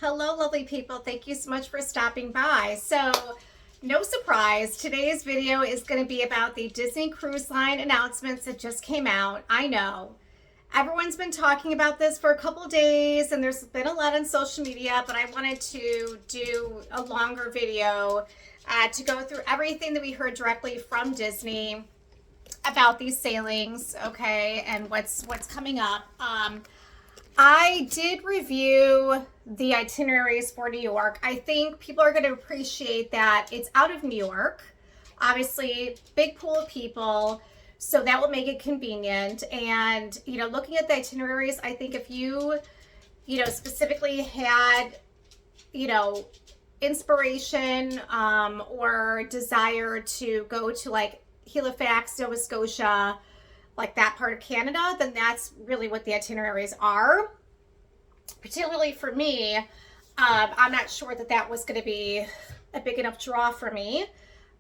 Hello, lovely people. Thank you so much for stopping by. So, no surprise, today's video is going to be about the Disney Cruise Line announcements that just came out. I know everyone's been talking about this for a couple days, and there's been a lot on social media, but I wanted to do a longer video to go through everything that we heard directly from Disney about these sailings, okay, and what's coming up. I did review the itineraries for New York. I think people are going to appreciate that it's out of New York. Obviously, big pool of people, so that will make it convenient. And, looking at the itineraries, I think if you, specifically had, inspiration or desire to go to like Halifax, Nova Scotia, like that part of Canada, then that's really what the itineraries are. Particularly for me, I'm not sure that was going to be a big enough draw for me.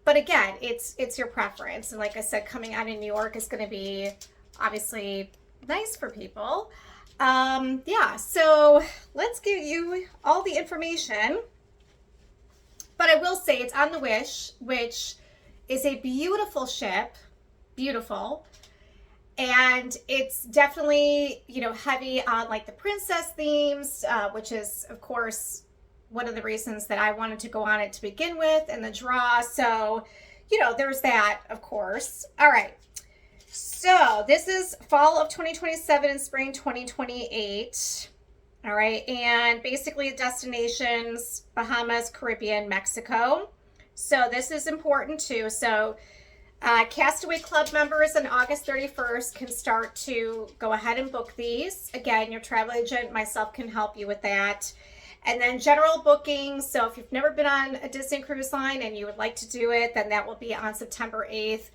But again, it's your preference. And like I said, coming out of New York is going to be obviously nice for people. Yeah, so let's give you all the information. But I will say it's on the Wish, which is a beautiful ship. Beautiful. And it's definitely, heavy on like the princess themes, which is, of course, one of the reasons that I wanted to go on it to begin with, and the draw. So, there's that, of course. All right. So this is fall of 2027 and spring 2028. All right. And basically destinations, Bahamas, Caribbean, Mexico. So this is important too. So Castaway Club members on August 31st can start to go ahead and book these. Again, your travel agent, myself, can help you with that. And then general bookings. So if you've never been on a Disney Cruise Line and you would like to do it, then that will be on September 8th.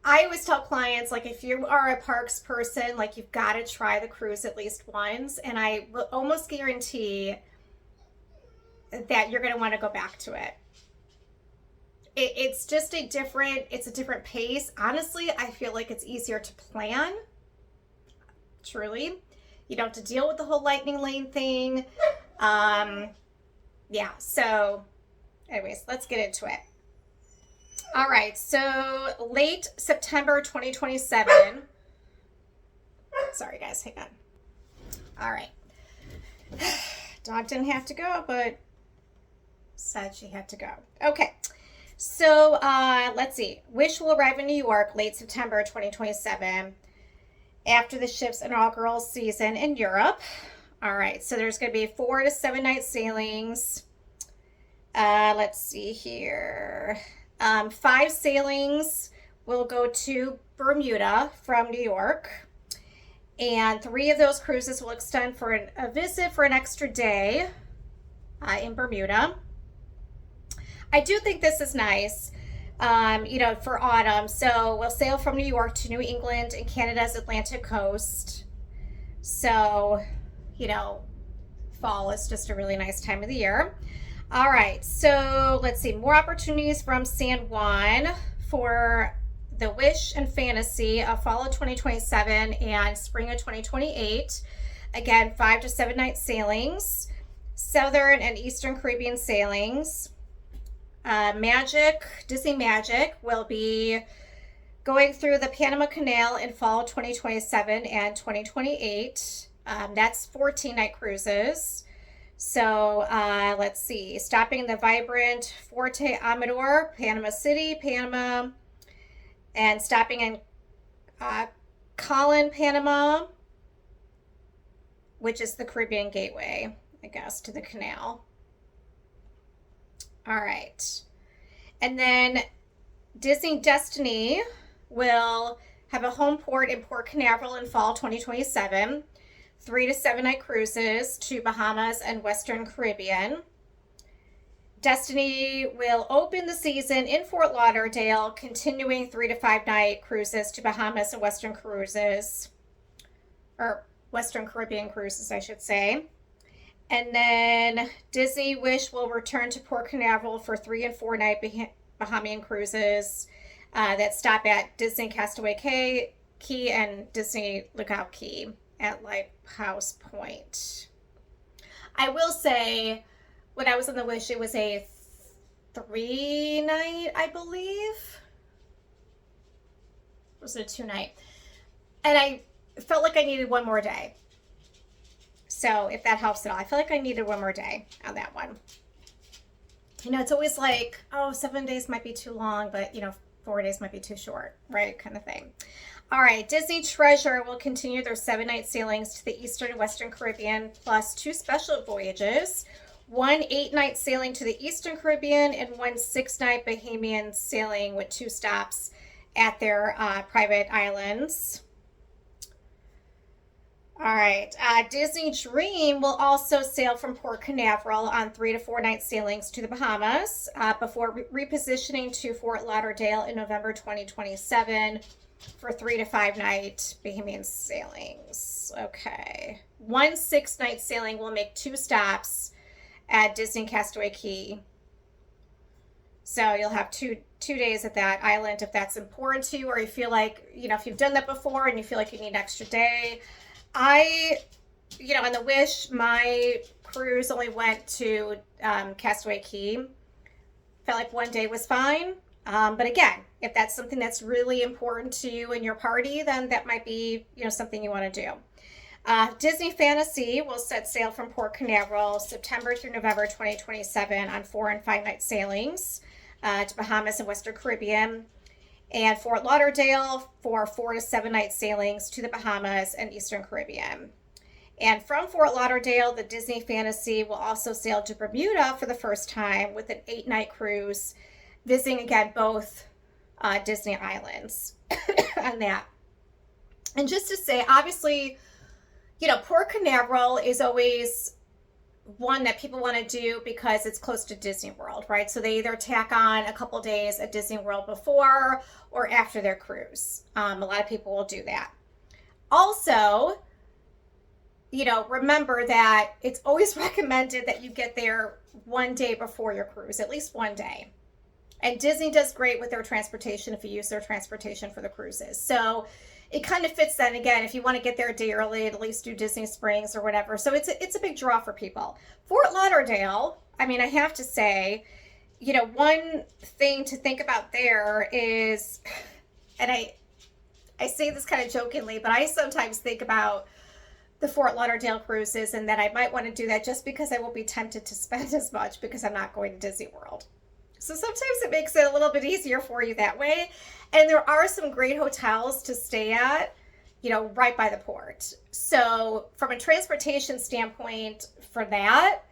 I always tell clients, like, if you are a parks person, like, you've got to try the cruise at least once. And I will almost guarantee that you're going to want to go back to it. It's just a different pace. Honestly, I feel like it's easier to plan. Truly. You don't have to deal with the whole lightning lane thing. Yeah, so anyways, let's get into it. All right, so late September 2027. Sorry, guys, hang on. All right. Dog didn't have to go, but said she had to go. Okay. So let's see. Wish will arrive in New York late September 2027 after the ship's inaugural season in Europe. All right. So there's going to be 4 to 7 night sailings. Let's see here. 5 sailings will go to Bermuda from New York. And 3 of those cruises will extend for a visit for an extra day in Bermuda. I do think this is nice, for autumn. So we'll sail from New York to New England and Canada's Atlantic coast. So, fall is just a really nice time of the year. All right. So let's see. More opportunities from San Juan for the Wish and Fantasy of fall of 2027 and spring of 2028. Again, 5 to 7 night sailings, Southern and Eastern Caribbean sailings. Disney Magic will be going through the Panama Canal in fall 2027 and 2028. That's 14 night cruises. So let's see, stopping the vibrant Forte Amador, Panama City, Panama, and stopping in Colon, Panama, which is the Caribbean gateway, I guess, to the canal. All right. And then Disney Destiny will have a home port in Port Canaveral in fall 2027. 3 to 7 night cruises to Bahamas and Western Caribbean. Destiny will open the season in Fort Lauderdale, continuing 3 to 5 night cruises to Bahamas and Western Caribbean cruises, I should say. And then Disney Wish will return to Port Canaveral for 3 and 4 night Bahamian cruises that stop at Disney Castaway Key and Disney Lookout Key at Lighthouse Point. I will say, when I was on the Wish, it was a 3-night, I believe. Or was it a 2-night? And I felt like I needed one more day. So if that helps at all, I feel like I needed one more day on that one. You know, it's always like, oh, 7 days might be too long, but, 4 days might be too short, right? Kind of thing. All right, Disney Treasure will continue their 7-night sailings to the Eastern and Western Caribbean, plus 2 special voyages. 1 8-night sailing to the Eastern Caribbean and 1 6-night Bahamian sailing with 2 stops at their private islands. All right, Disney Dream will also sail from Port Canaveral on 3 to 4 night sailings to the Bahamas before repositioning to Fort Lauderdale in November 2027 for 3 to 5 night Bahamian sailings. Okay, 1 6-night sailing will make 2 stops at Disney Castaway Cay. So you'll have two days at that island if that's important to you, or you feel like, if you've done that before and you feel like you need an extra day. On the Wish, my cruise only went to Castaway Cay. Felt like 1 day was fine. But again, if that's something that's really important to you and your party, then that might be, something you want to do. Disney Fantasy will set sail from Port Canaveral September through November 2027 on 4 and 5 night sailings to Bahamas and Western Caribbean, and Fort Lauderdale for 4 to 7 night sailings to the Bahamas and Eastern Caribbean. And from Fort Lauderdale, the Disney Fantasy will also sail to Bermuda for the first time with an 8-night cruise, visiting again both Disney islands on that. And just to say, obviously, Port Canaveral is always one that people want to do because it's close to Disney World, right? So they either tack on a couple days at Disney World before or after their cruise. A lot of people will do that. Also, remember that it's always recommended that you get there 1 day before your cruise, at least 1 day. And Disney does great with their transportation if you use their transportation for the cruises. So it kind of fits then. Again, if you want to get there a day early, at least do Disney Springs or whatever. So it's a big draw for people. Fort Lauderdale, I have to say, one thing to think about there is, and I say this kind of jokingly, but I sometimes think about the Fort Lauderdale cruises and that I might want to do that just because I won't be tempted to spend as much because I'm not going to Disney World. So sometimes it makes it a little bit easier for you that way. And there are some great hotels to stay at, right by the port. So from a transportation standpoint for that,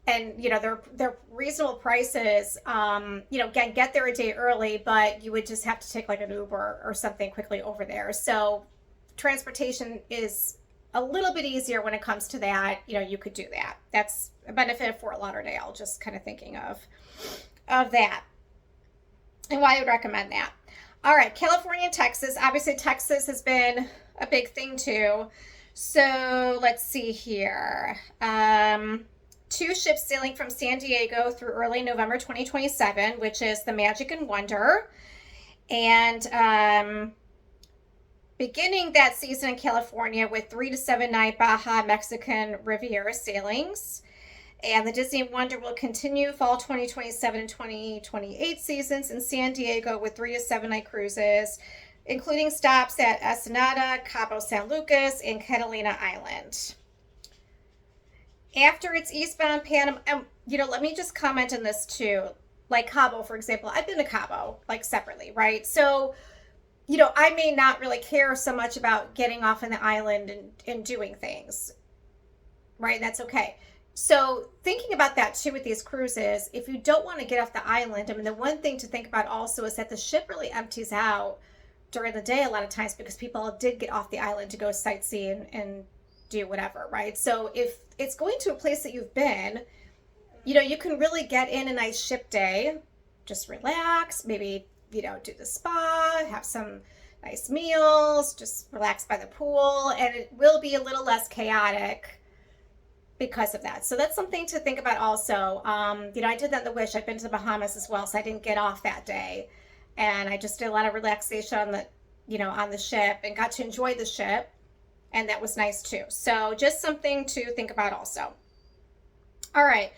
and, they're reasonable prices, again, get there a day early, but you would just have to take like an Uber or something quickly over there. So transportation is a little bit easier when it comes to that. You could do that. That's a benefit of Fort Lauderdale, just kind of thinking of that and why I would recommend that. All right, California and Texas. Obviously, Texas has been a big thing too. So let's see here. 2 ships sailing from San Diego through early November 2027, which is the Magic and Wonder. And beginning that season in California with 3 to 7 night Baja Mexican Riviera sailings. And the Disney Wonder will continue fall 2027 and 2028 seasons in San Diego with 3 to 7 night cruises, including stops at Ensenada, Cabo San Lucas, and Catalina Island. After its eastbound Panama, let me just comment on this too. Like Cabo, for example, I've been to Cabo, like separately, right? So, I may not really care so much about getting off on the island and doing things, right? That's okay. So thinking about that too with these cruises, if you don't want to get off the island, the one thing to think about also is that the ship really empties out during the day a lot of times because people did get off the island to go sightsee and do whatever, right? So if it's going to a place that you've been, you can really get in a nice ship day, just relax, maybe, do the spa, have some nice meals, just relax by the pool, and it will be a little less chaotic because of that. So that's something to think about also. I did that in the Wish. I've been to the Bahamas as well, so I didn't get off that day. And I just did a lot of relaxation on the ship and got to enjoy the ship. And that was nice too. So just something to think about also. All right.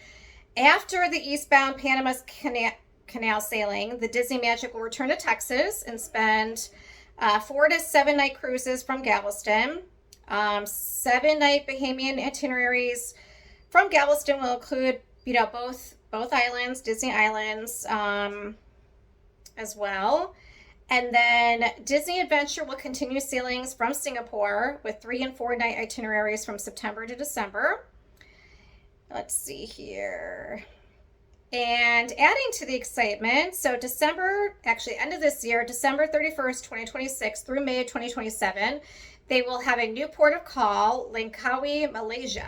After the eastbound Canal sailing, the Disney Magic will return to Texas and spend 4 to 7 night cruises from Galveston. 7 night Bahamian itineraries from Galveston will include, both islands, Disney islands, as well. And then Disney Adventure will continue sailings from Singapore with 3 and 4 night itineraries from September to December. Let's see here. And adding to the excitement, so December, actually end of this year, December 31st, 2026 through May of 2027, they will have a new port of call, Langkawi, Malaysia.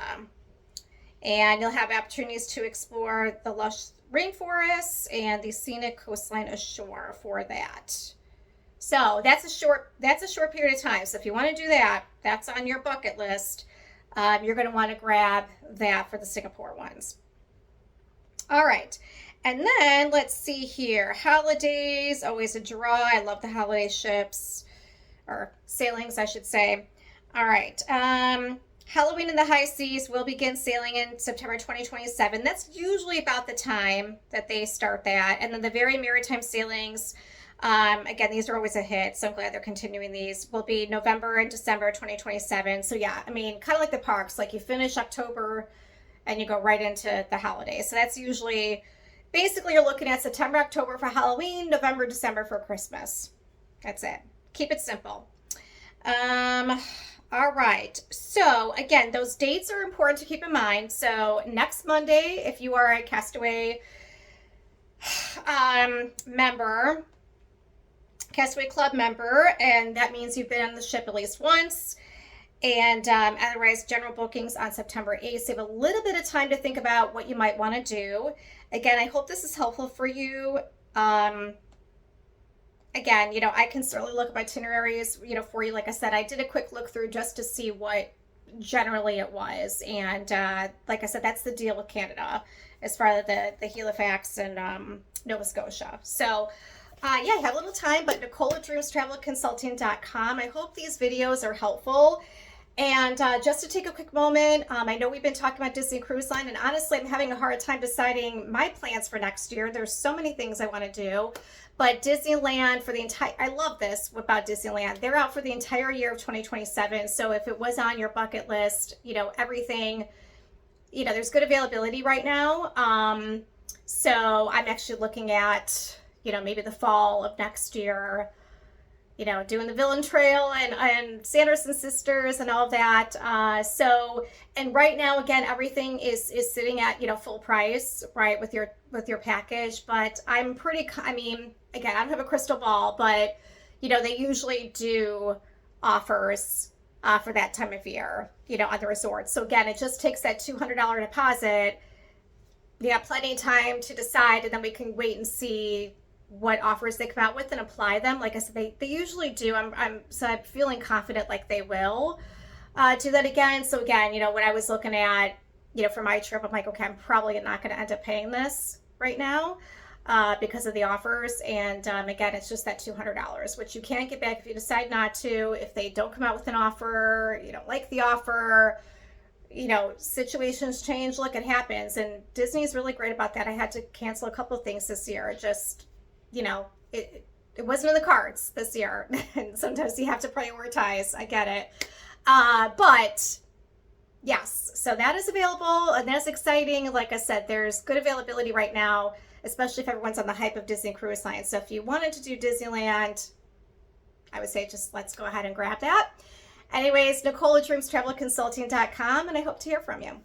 And you'll have opportunities to explore the lush rainforests and the scenic coastline ashore for that. So that's a short period of time. So if you want to do that, that's on your bucket list. You're going to want to grab that for the Singapore ones. All right. And then let's see here. Holidays, always a draw. I love the holiday ships, or sailings, I should say. All right. Halloween in the High Seas will begin sailing in September 2027. That's usually about the time that they start that. And then the very maritime sailings, again, these are always a hit, so I'm glad they're continuing these, will be November and December 2027. So yeah, I mean, kind of like the parks, like you finish October and you go right into the holidays. So that's usually, basically you're looking at September, October for Halloween, November, December for Christmas. That's it. Keep it simple. All right. So again, those dates are important to keep in mind. So next Monday, if you are a Castaway member, Castaway Club member, and that means you've been on the ship at least once, and otherwise general bookings on September 8th. So you have a little bit of time to think about what you might want to do. Again, I hope this is helpful for you. Again, I can certainly look up itineraries, for you. Like I said, I did a quick look through just to see what generally it was. And like I said, that's the deal with Canada as far as the Halifax and Nova Scotia. So yeah, you have a little time, but Nicole@dreamstravelconsulting.com. I hope these videos are helpful. And just to take a quick moment, I know we've been talking about Disney Cruise Line, and honestly, I'm having a hard time deciding my plans for next year. There's so many things I want to do, but Disneyland for the entire, I love this about Disneyland. They're out for the entire year of 2027. So if it was on your bucket list, everything, there's good availability right now. So I'm actually looking at, maybe the fall of next year, doing the Villain Trail and Sanderson Sisters and all of that. So, and right now, again, everything is sitting at, full price, right, with your package. But I'm again, I don't have a crystal ball, but, they usually do offers for that time of year, on the resort. So again, it just takes that $200 deposit. You have plenty of time to decide, and then we can wait and see what offers they come out with and apply them. Like I said, they usually do. I'm feeling confident like they will do that again. So again, when I was looking at, for my trip, I'm like, okay, I'm probably not going to end up paying this right now because of the offers. And again, it's just that $200, which you can't get back if you decide not to. If they don't come out with an offer, you don't like the offer, situations change. Look, it happens. And Disney's really great about that. I had to cancel a couple of things this year. Just, it wasn't in the cards this year. And sometimes you have to prioritize. I get it. But yes, so that is available, and that's exciting. Like I said, there's good availability right now, especially if everyone's on the hype of Disney Cruise Line. So if you wanted to do Disneyland, I would say just let's go ahead and grab that. Anyways, Nicole@dreamstravelconsulting.com, and I hope to hear from you.